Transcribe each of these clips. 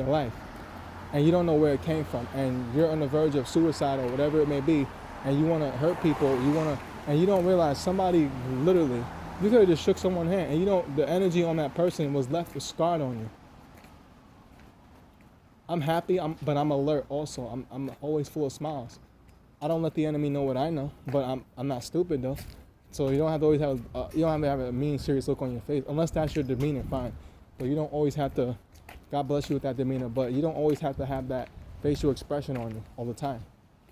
your life, and you don't know where it came from, and you're on the verge of suicide or whatever it may be, and you want to hurt people, and you don't realize somebody literally, you could have just shook someone's hand, and the energy on that person was left scarred on you. I'm happy, but I'm alert also. I'm always full of smiles. I don't let the enemy know what I know, but I'm not stupid though. So you don't have to always have you don't have to have a mean, serious look on your face, unless that's your demeanor, fine. But you don't always have to. God bless you with that demeanor, but you don't always have to have that facial expression on you all the time.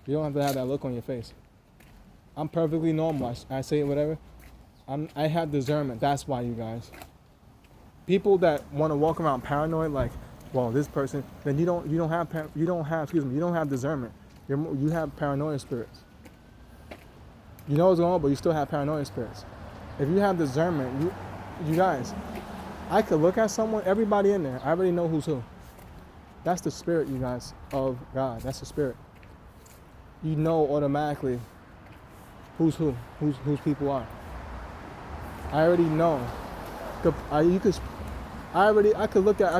You don't have to have that look on your face. I'm perfectly normal. I say whatever. I have discernment. That's why, you guys. People that want to walk around paranoid, like, well, this person, then you don't have discernment. You have paranoia spirits. You know what's going on, but you still have paranoia spirits. If you have discernment, you guys, I could look at someone, everybody in there, I already know who's who. That's the spirit, you guys, of God. That's the spirit. You know automatically who's who, whose people are. I already know. I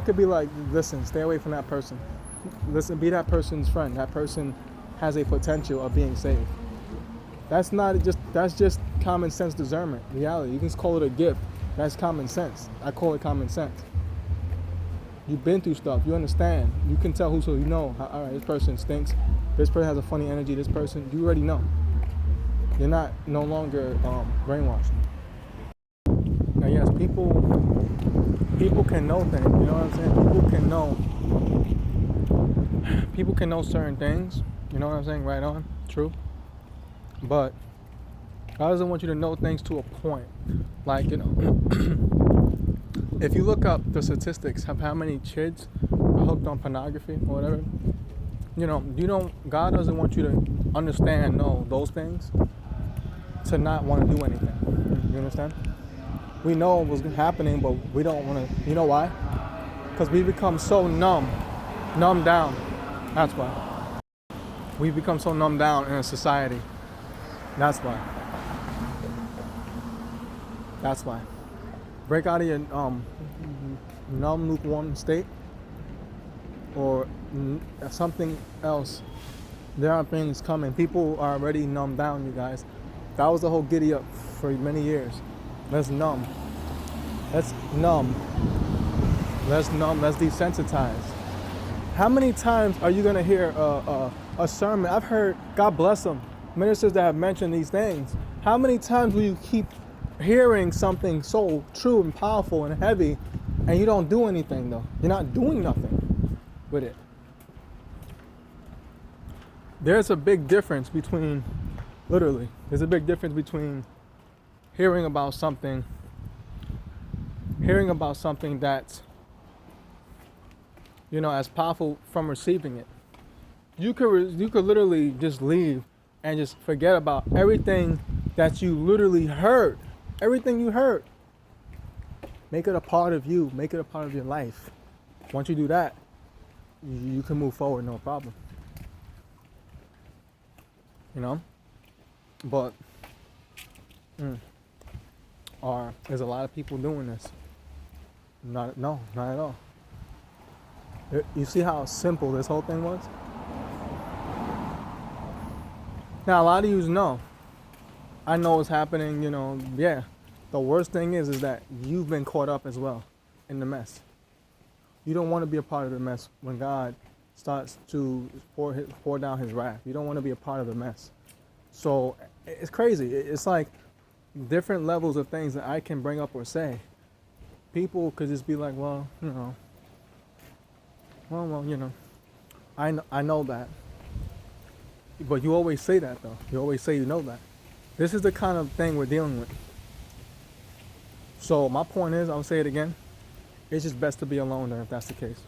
could be like, listen, stay away from that person. Listen, be that person's friend. That person has a potential of being saved. That's just common sense discernment, reality. You can call it a gift. That's common sense. I call it common sense. You've been through stuff. You understand. You can tell who's who. You know, all right, this person stinks. This person has a funny energy. This person, you already know. You're no longer brainwashed. Now, yes, people can know things. You know what I'm saying? People can know certain things. You know what I'm saying? Right on. True. But God doesn't want you to know things to a point. Like, you know, if you look up the statistics of how many kids are hooked on pornography or whatever, God doesn't want you to know those things to not want to do anything. You understand? We know what's happening, but we don't want to. You know why? Because we become so numbed down. That's why. We become so numbed down in a society. That's why. That's why. Break out of your numb, lukewarm state, or something else. There are things coming. People are already numbed down, you guys. That was the whole giddy up for many years. Let's numb. Let's desensitize. How many times are you going to hear a sermon? I've heard, God bless them, ministers that have mentioned these things. How many times will you keep hearing something so true and powerful and heavy, and you don't do anything though? You're not doing nothing with it. There's a big difference between, there's a big difference between hearing about something that's, as powerful from receiving it. You could literally just leave and just forget about everything that you literally heard. Everything you heard. Make it a part of you. Make it a part of your life. Once you do that, you can move forward, no problem. But there's a lot of people doing this. Not at all. You see how simple this whole thing was? Now, a lot of you know. I know what's happening, yeah. The worst thing is that you've been caught up as well in the mess. You don't want to be a part of the mess when God starts to pour down his wrath. You don't want to be a part of the mess. So it's crazy. It's like different levels of things that I can bring up or say. People could just be like, I know that. But you always say that though. You always say you know that. This is the kind of thing we're dealing with. So my point is, I'll say it again, it's just best to be alone there if that's the case.